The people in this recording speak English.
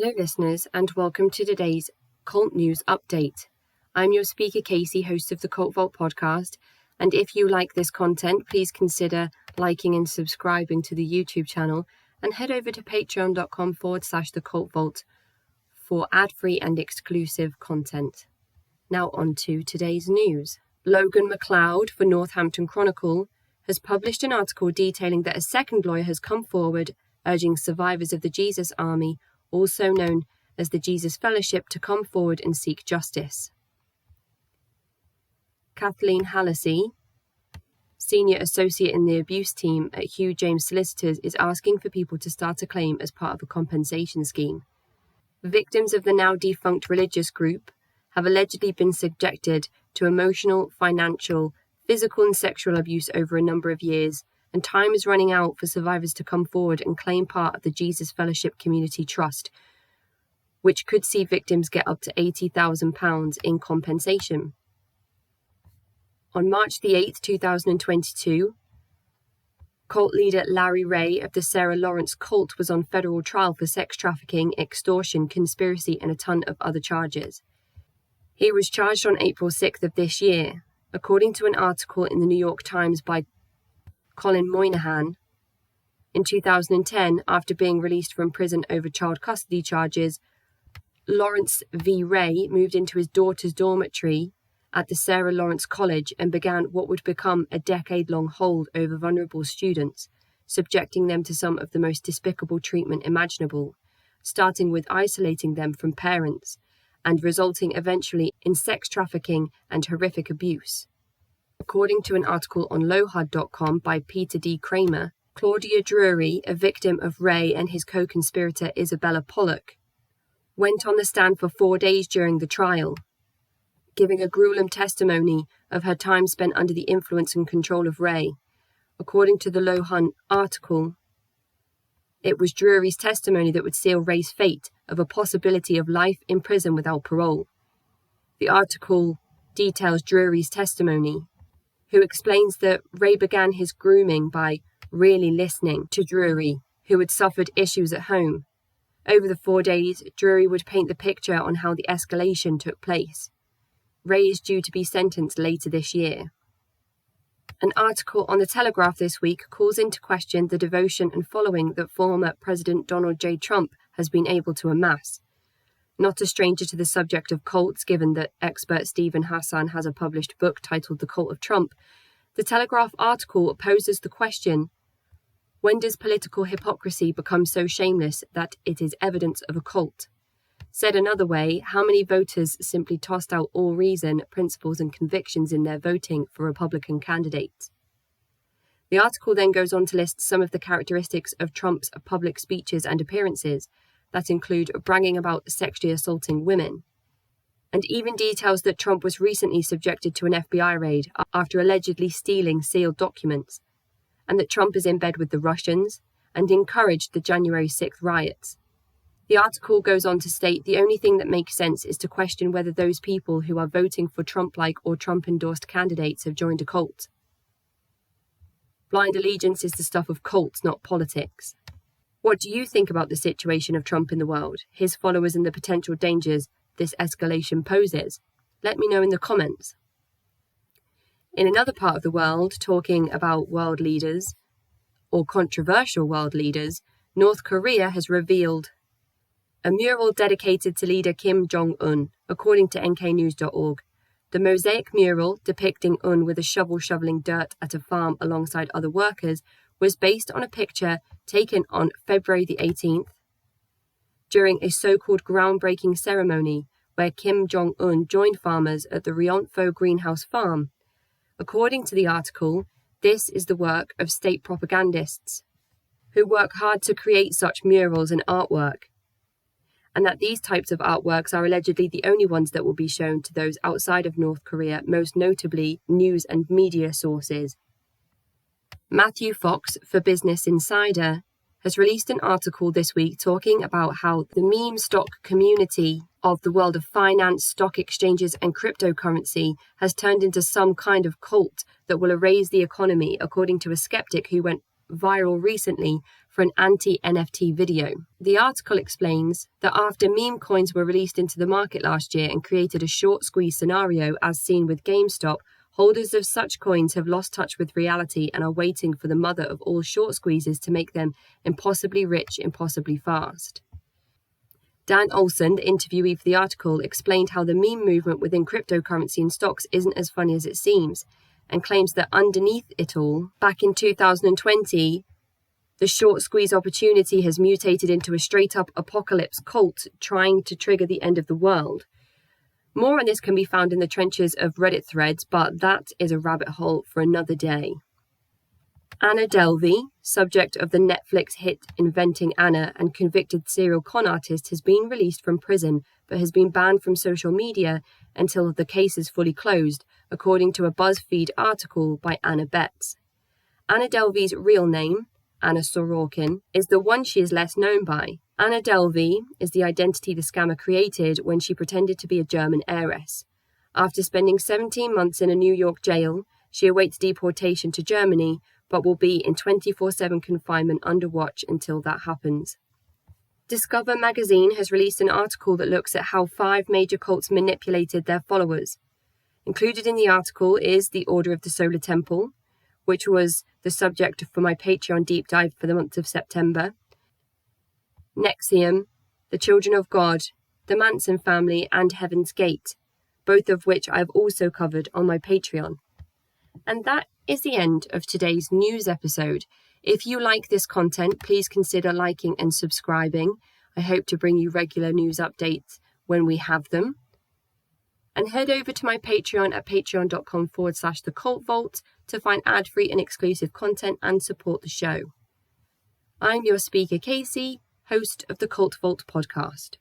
Hello listeners, and welcome to today's Cult News Update. I'm your speaker Casey, host of the Cult Vault podcast, and if you like this content, please consider liking and subscribing to the YouTube channel and head over to patreon.com/the Cult Vault for ad-free and exclusive content. Now on to today's news. Logan MacLeod for Northampton Chronicle has published an article detailing that a second lawyer has come forward urging survivors of the Jesus Army, also known as the Jesus Fellowship, to come forward and seek justice. Kathleen Hallisey, Senior Associate in the Abuse Team at Hugh James Solicitors, is asking for people to start a claim as part of a compensation scheme. Victims of the now defunct religious group have allegedly been subjected to emotional, financial, physical and sexual abuse over a number of years, and time is running out for survivors to come forward and claim part of the Jesus Fellowship Community Trust, which could see victims get up to £80,000 in compensation. On March the 8th, 2022, cult leader Larry Ray of the Sarah Lawrence cult was on federal trial for sex trafficking, extortion, conspiracy and a ton of other charges. He was charged on April 6th of this year, according to an article in the New York Times by Colin Moynihan. In 2010, after being released from prison over child custody charges, Lawrence V. Ray moved into his daughter's dormitory at the Sarah Lawrence College and began what would become a decade-long hold over vulnerable students, subjecting them to some of the most despicable treatment imaginable, starting with isolating them from parents and resulting eventually in sex trafficking and horrific abuse. According to an article on Lohud.com by Peter D. Kramer, Claudia Drury, a victim of Ray and his co-conspirator Isabella Pollock, went on the stand for 4 days during the trial, giving a gruesome testimony of her time spent under the influence and control of Ray. According to the Lohud article, it was Drury's testimony that would seal Ray's fate of a possibility of life in prison without parole. The article details Drury's testimony, who explains that Ray began his grooming by really listening to Drury, who had suffered issues at home. Over the 4 days, Drury would paint the picture on how the escalation took place. Ray is due to be sentenced later this year. An article on The Telegraph this week calls into question the devotion and following that former President Donald J. Trump has been able to amass. Not a stranger to the subject of cults, given that expert Stephen Hassan has a published book titled The Cult of Trump, the Telegraph article poses the question, when does political hypocrisy become so shameless that it is evidence of a cult? Said another way, how many voters simply tossed out all reason, principles and convictions in their voting for Republican candidates? The article then goes on to list some of the characteristics of Trump's public speeches and appearances, that include bragging about sexually assaulting women, and even details that Trump was recently subjected to an FBI raid after allegedly stealing sealed documents, and that Trump is in bed with the Russians and encouraged the January 6th riots. The article goes on to state the only thing that makes sense is to question whether those people who are voting for Trump-like or Trump-endorsed candidates have joined a cult. Blind allegiance is the stuff of cults, not politics. What do you think about the situation of Trump in the world, his followers and the potential dangers this escalation poses? Let me know in the comments. In another part of the world, talking about world leaders, or controversial world leaders, North Korea has revealed a mural dedicated to leader Kim Jong-un, according to nknews.org. The mosaic mural, depicting Un with a shovel shoveling dirt at a farm alongside other workers, was based on a picture taken on February the 18th during a so-called groundbreaking ceremony where Kim Jong-un joined farmers at the Ryonpho greenhouse farm. According to the article, this is the work of state propagandists who work hard to create such murals and artwork, and that these types of artworks are allegedly the only ones that will be shown to those outside of North Korea, most notably news and media sources. Matthew Fox for Business Insider has released an article this week talking about how the meme stock community of the world of finance, stock exchanges and cryptocurrency has turned into some kind of cult that will erase the economy, according to a skeptic who went viral recently for an anti-NFT video. The article explains that after meme coins were released into the market last year and created a short squeeze scenario as seen with GameStop, holders of such coins have lost touch with reality and are waiting for the mother of all short squeezes to make them impossibly rich impossibly fast. Dan Olson, the interviewee for the article, explained how the meme movement within cryptocurrency and stocks isn't as funny as it seems, and claims that underneath it all, back in 2020, the short squeeze opportunity has mutated into a straight-up apocalypse cult trying to trigger the end of the world. More on this can be found in the trenches of Reddit threads, but that is a rabbit hole for another day. Anna Delvey, subject of the Netflix hit Inventing Anna and convicted serial con artist, has been released from prison but has been banned from social media until the case is fully closed, according to a BuzzFeed article by Anna Betts. Anna Delvey's real name, Anna Sorokin, is the one she is less known by. Anna Delvey is the identity the scammer created when she pretended to be a German heiress. After spending 17 months in a New York jail, she awaits deportation to Germany, but will be in 24/7 confinement under watch until that happens. Discover magazine has released an article that looks at how 5 major cults manipulated their followers. Included in the article is the Order of the Solar Temple, which was the subject for my Patreon deep dive for the month of September, NXIVM, the Children of God, the Manson family, and Heaven's Gate, both of which I have also covered on my Patreon. And that is the end of today's news episode. If you like this content, please consider liking and subscribing. I hope to bring you regular news updates when we have them. And head over to my Patreon at patreon.com/The Cult Vault to find ad-free and exclusive content and support the show. I'm your speaker, Casey, host of the Cult Vault podcast.